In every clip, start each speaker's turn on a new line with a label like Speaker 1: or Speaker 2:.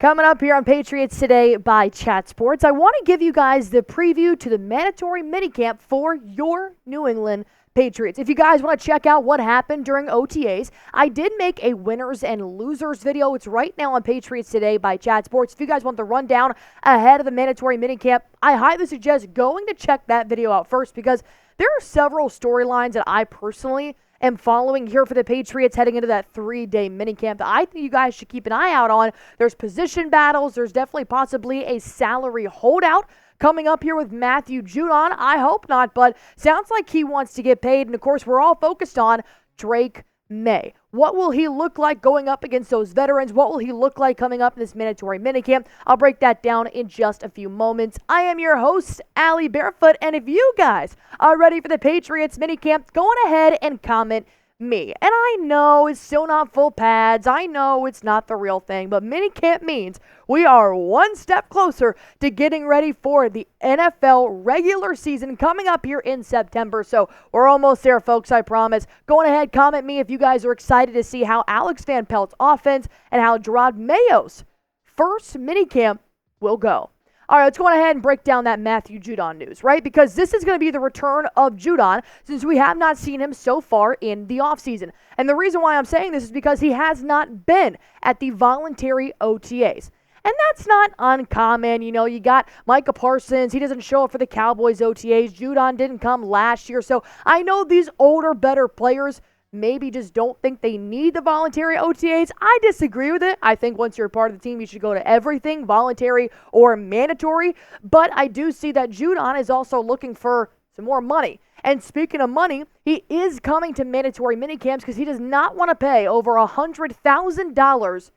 Speaker 1: Coming up here on Patriots Today by Chat Sports, I want to give you guys the preview to the mandatory minicamp for your New England Patriots. If you guys want to check out what happened during OTAs, I did make a winners and losers video. It's right now on Patriots Today by Chat Sports. If you guys want the rundown ahead of the mandatory minicamp, I highly suggest going to check that video out first because there are several storylines that I personally am following here for the Patriots heading into that 3-day minicamp that I think you guys should keep an eye out on. There's position battles. There's definitely possibly a salary holdout coming up here with Matthew Judon. I hope not, but sounds like he wants to get paid. And, of course, we're all focused on Drake Maye. What will he look like going up against those veterans? What will he look like coming up in this mandatory minicamp? I'll break that down in just a few moments. I am your host, Allie Barefoot, and if you guys are ready for the Patriots minicamp, go on ahead and comment me. And I know it's still not full pads. I know it's not the real thing, but minicamp means we are one step closer to getting ready for the NFL regular season coming up here in September. So we're almost there, folks, I promise. Go on ahead, comment me if you guys are excited to see how Alex Van Pelt's offense and how Gerard Mayo's first minicamp will go. All right, let's go on ahead and break down that Matthew Judon news, right? Because this is going to be the return of Judon since we have not seen him so far in the offseason. And the reason why I'm saying this is because he has not been at the voluntary OTAs. And that's not uncommon. You know, you got Micah Parsons. He doesn't show up for the Cowboys OTAs. Judon didn't come last year. So I know these older, better players maybe just don't think they need the voluntary OTAs. I disagree with it. I think once you're a part of the team, you should go to everything, voluntary or mandatory. But I do see that Judon is also looking for some more money. And speaking of money, he is coming to mandatory minicamps because he does not want to pay over $100,000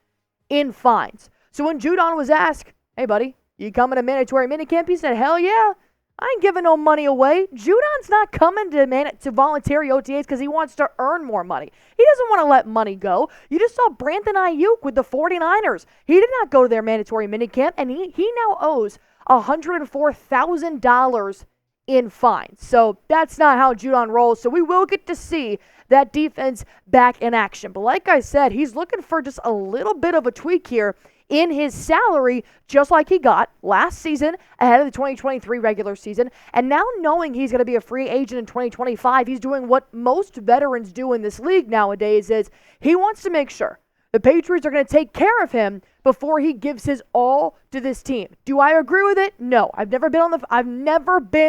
Speaker 1: in fines. So when Judon was asked, hey, buddy, you coming to mandatory minicamp? He said, hell yeah. I ain't giving no money away. Judon's not coming to voluntary OTAs because he wants to earn more money. He doesn't want to let money go. You just saw Brandon Ayuk with the 49ers. He did not go to their mandatory minicamp, and he now owes $104,000 in fines. So that's not how Judon rolls. So we will get to see that defense back in action. But like I said, he's looking for just a little bit of a tweak here in his salary, just like he got last season ahead of the 2023 regular season. And now knowing he's going to be a free agent in 2025, he's doing what most veterans do in this league nowadays is he wants to make sure the Patriots are going to take care of him before he gives his all to this team. Do I agree with it? No. I've never been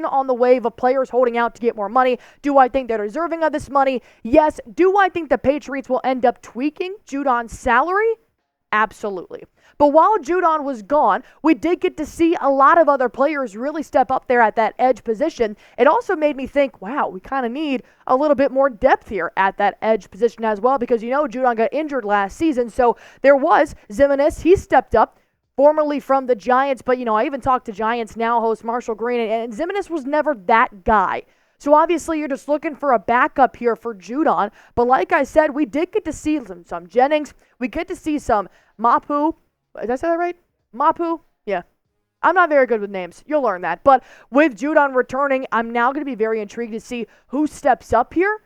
Speaker 1: on the wave of players holding out to get more money. Do I think they're deserving of this money? Yes. Do I think the Patriots will end up tweaking Judon's salary? Absolutely. But while Judon was gone, we did get to see a lot of other players really step up there at that edge position. It also made me think, wow, we kind of need a little bit more depth here at that edge position as well because, you know, Judon got injured last season. So there was Zimenez. He stepped up, formerly from the Giants. But, you know, I even talked to Giants now host Marshall Green, and Zimenez was never that guy. So obviously you're just looking for a backup here for Judon. But like I said, we did get to see some Jennings. We get to see some Mapu. Did I say that right? Mapu? Yeah. I'm not very good with names. You'll learn that. But with Judon returning, I'm now going to be very intrigued to see who steps up here.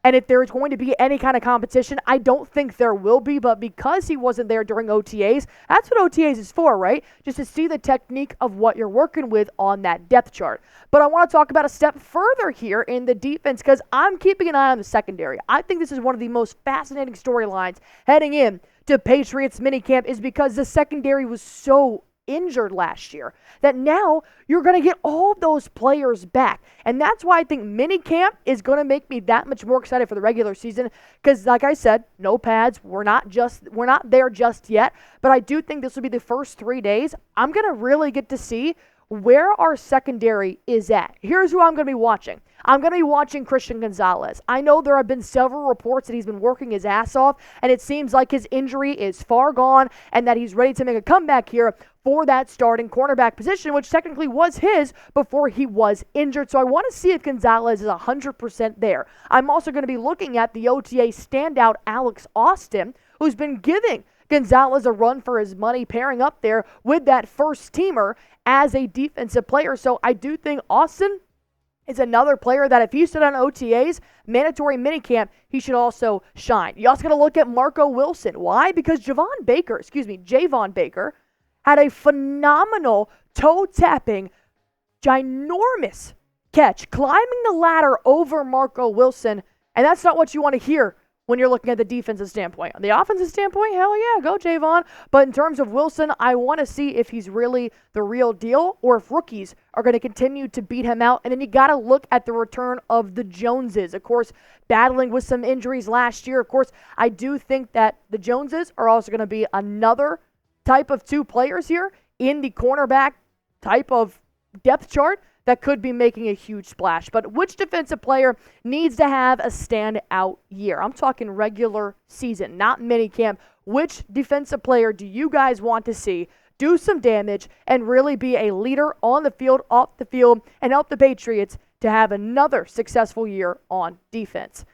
Speaker 1: And if there's going to be any kind of competition, I don't think there will be. But because he wasn't there during OTAs, that's what OTAs is for, right? Just to see the technique of what you're working with on that depth chart. But I want to talk about a step further here in the defense because I'm keeping an eye on the secondary. I think this is one of the most fascinating storylines heading in to Patriots minicamp is because the secondary was so injured last year that now you're going to get all those players back. And that's why I think minicamp is going to make me that much more excited for the regular season because, like I said, no pads. We're not there just yet. But I do think this will be the first 3 days. I'm going to really get to see where our secondary is at. Here's who I'm going to be watching. I'm going to be watching Christian Gonzalez. I know there have been several reports that he's been working his ass off, and it seems like his injury is far gone and that he's ready to make a comeback here for that starting cornerback position, which technically was his before he was injured. So I want to see if Gonzalez is 100% there. I'm also going to be looking at the OTA standout Alex Austin, who's been giving Gonzalez a run for his money, pairing up there with that first teamer as a defensive player. So I do think Austin is another player that if he stood on OTAs, mandatory minicamp, he should also shine. You also got to look at Marco Wilson. Why? Because Javon Baker had a phenomenal toe-tapping, ginormous catch, climbing the ladder over Marco Wilson, and that's not what you want to hear when you're looking at the defensive standpoint. On the offensive standpoint, hell yeah, go Javon. But in terms of Wilson, I want to see if he's really the real deal or if rookies are going to continue to beat him out. And then you got to look at the return of the Joneses. Of course, battling with some injuries last year. Of course, I do think that the Joneses are also going to be another type of two players here in the cornerback type of depth chart that could be making a huge splash. But which defensive player needs to have a standout year? I'm talking regular season, not minicamp. Which defensive player do you guys want to see do some damage and really be a leader on the field, off the field, and help the Patriots to have another successful year on defense?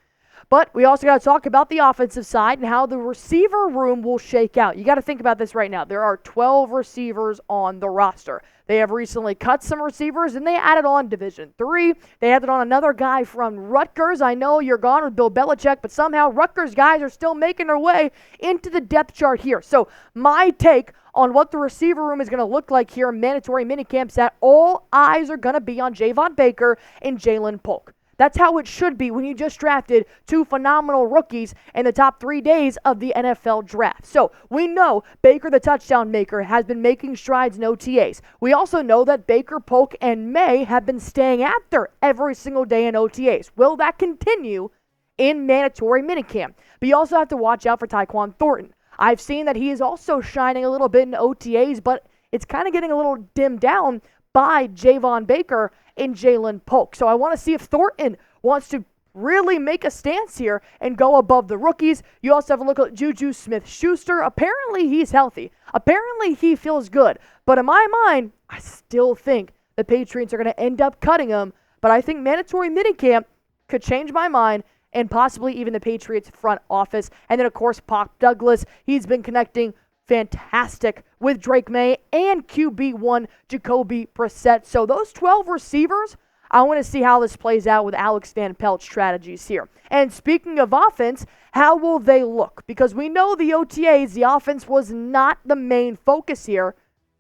Speaker 1: But we also got to talk about the offensive side and how the receiver room will shake out. You got to think about this right now. There are 12 receivers on the roster. They have recently cut some receivers, and they added on Division III. They added on another guy from Rutgers. I know you're gone with Bill Belichick, but somehow Rutgers guys are still making their way into the depth chart here. So my take on what the receiver room is going to look like here in mandatory minicamps, that all eyes are going to be on Javon Baker and Jalen Polk. That's how it should be when you just drafted two phenomenal rookies in the top 3 days of the NFL draft. So we know Baker, the touchdown maker, has been making strides in OTAs. We also know that Baker, Polk, and Maye have been staying after every single day in OTAs. Will that continue in mandatory minicamp? But you also have to watch out for Tyquan Thornton. I've seen that he is also shining a little bit in OTAs, but it's kind of getting a little dimmed down by Javon Baker and Jalen Polk. So I want to see if Thornton wants to really make a stance here and go above the rookies. You also have a look at Juju Smith-Schuster. Apparently he's healthy. Apparently he feels good. But in my mind, I still think the Patriots are going to end up cutting him. But I think mandatory minicamp could change my mind and possibly even the Patriots front office. And then, of course, Pop Douglas. He's been connecting fantastic with Drake Maye and QB1 Jacoby Brissett. So those 12 receivers, I want to see how this plays out with Alex Van Pelt's strategies here. And speaking of offense, how will they look? Because we know the OTAs, the offense was not the main focus here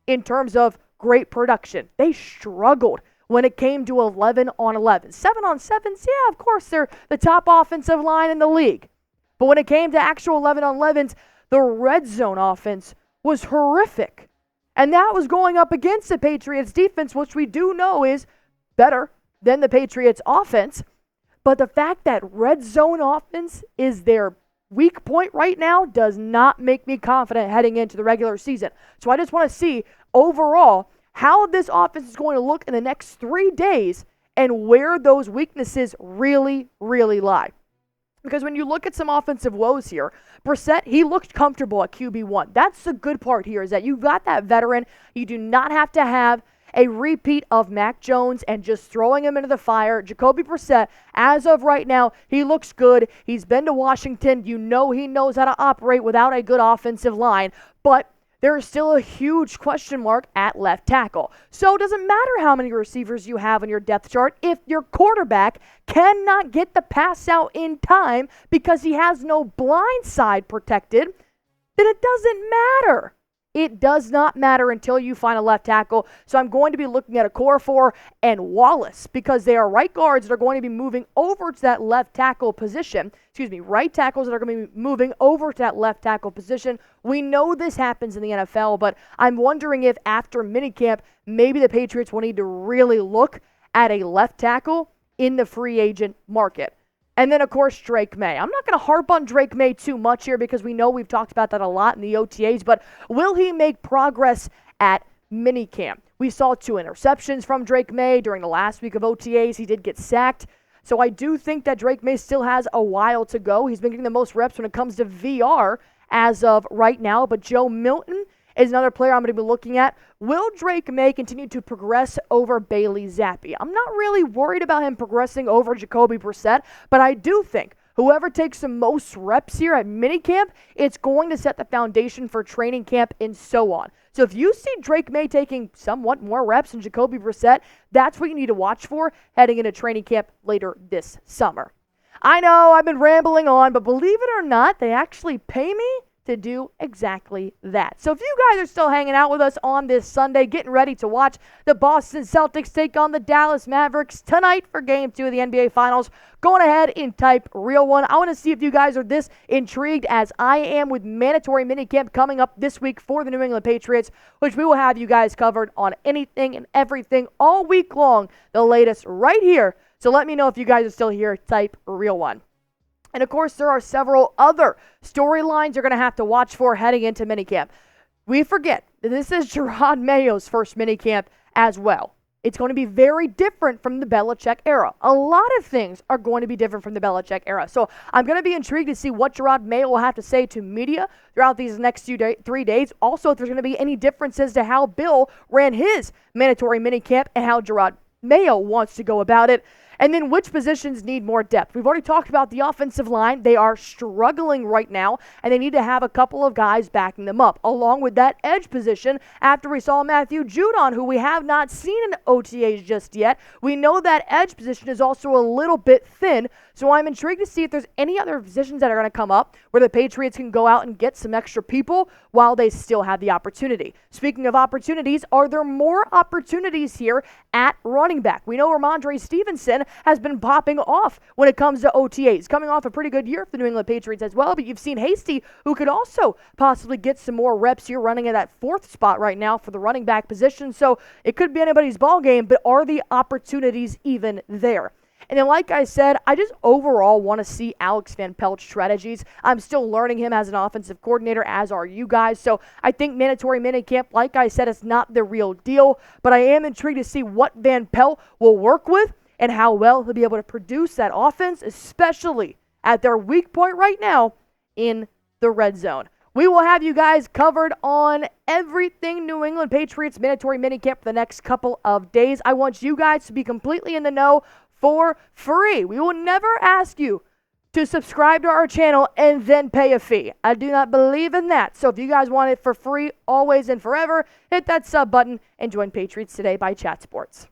Speaker 1: in terms of great production. They struggled when it came to 11 on 11. 7 on 7s, yeah, of course, they're the top offensive line in the league. But when it came to actual 11 on 11s, the red zone offense was horrific. And that was going up against the Patriots defense, which we do know is better than the Patriots offense. But the fact that red zone offense is their weak point right now does not make me confident heading into the regular season. So I just want to see overall how this offense is going to look in the next 3 days and where those weaknesses really, really lie. Because when you look at some offensive woes here, Brissett, he looked comfortable at QB1. That's the good part here, is that you got that veteran. You do not have to have a repeat of Mac Jones and just throwing him into the fire. Jacoby Brissett, as of right now, he looks good. He's been to Washington. You know he knows how to operate without a good offensive line. But there is still a huge question mark at left tackle. So it doesn't matter how many receivers you have on your depth chart. If your quarterback cannot get the pass out in time because he has no blind side protected, then it doesn't matter. It does not matter until you find a left tackle. So I'm going to be looking at Okorafor and Wallace because they are right guards that are going to be moving over to that left tackle position. Right tackles that are going to be moving over to that left tackle position. We know this happens in the NFL, but I'm wondering if after minicamp, maybe the Patriots will need to really look at a left tackle in the free agent market. And then, of course, Drake Maye. I'm not going to harp on Drake Maye too much here because we know we've talked about that a lot in the OTAs, but will he make progress at minicamp? We saw 2 interceptions from Drake Maye during the last week of OTAs. He did get sacked. So I do think that Drake Maye still has a while to go. He's been getting the most reps when it comes to VR as of right now, but Joe Milton is another player I'm going to be looking at. Will Drake Maye continue to progress over Bailey Zappi? I'm not really worried about him progressing over Jacoby Brissett, but I do think whoever takes the most reps here at minicamp, it's going to set the foundation for training camp and so on. So if you see Drake Maye taking somewhat more reps than Jacoby Brissett, that's what you need to watch for heading into training camp later this summer. I know I've been rambling on, but believe it or not, they actually pay me to do exactly that. So if you guys are still hanging out with us on this Sunday, getting ready to watch the Boston Celtics take on the Dallas Mavericks tonight for Game 2 of the NBA Finals, go on ahead and type Real One. I want to see if you guys are this intrigued as I am with mandatory minicamp coming up this week for the New England Patriots, which we will have you guys covered on anything and everything all week long, the latest right here. So let me know if you guys are still here. Type Real One. And of course, there are several other storylines you're going to have to watch for heading into minicamp. We forget that this is Jerod Mayo's first minicamp as well. It's going to be very different from the Belichick era. A lot of things are going to be different from the Belichick era. So I'm going to be intrigued to see what Jerod Mayo will have to say to media throughout these next 3 days. Also, if there's going to be any differences to how Bill ran his mandatory minicamp and how Jerod Mayo wants to go about it. And then which positions need more depth? We've already talked about the offensive line. They are struggling right now, and they need to have a couple of guys backing them up, along with that edge position after we saw Matthew Judon, who we have not seen in OTAs just yet. We know that edge position is also a little bit thin, so I'm intrigued to see if there's any other positions that are going to come up where the Patriots can go out and get some extra people while they still have the opportunity. Speaking of opportunities, are there more opportunities here at running back? We know Ramondre Stevenson has been popping off when it comes to OTAs, coming off a pretty good year for the New England Patriots as well, but you've seen Hasty, who could also possibly get some more reps here running at that fourth spot right now for the running back position, so it could be anybody's ball game, but are the opportunities even there? And then, like I said, I just overall want to see Alex Van Pelt's strategies. I'm still learning him as an offensive coordinator, as are you guys. So I think mandatory minicamp, like I said, is not the real deal. But I am intrigued to see what Van Pelt will work with and how well he'll be able to produce that offense, especially at their weak point right now in the red zone. We will have you guys covered on everything New England Patriots mandatory minicamp for the next couple of days. I want you guys to be completely in the know for free. We will never ask you to subscribe to our channel and then pay a fee. I do not believe in that. So if you guys want it for free, always and forever, hit that sub button and join Patriots Today by Chat Sports.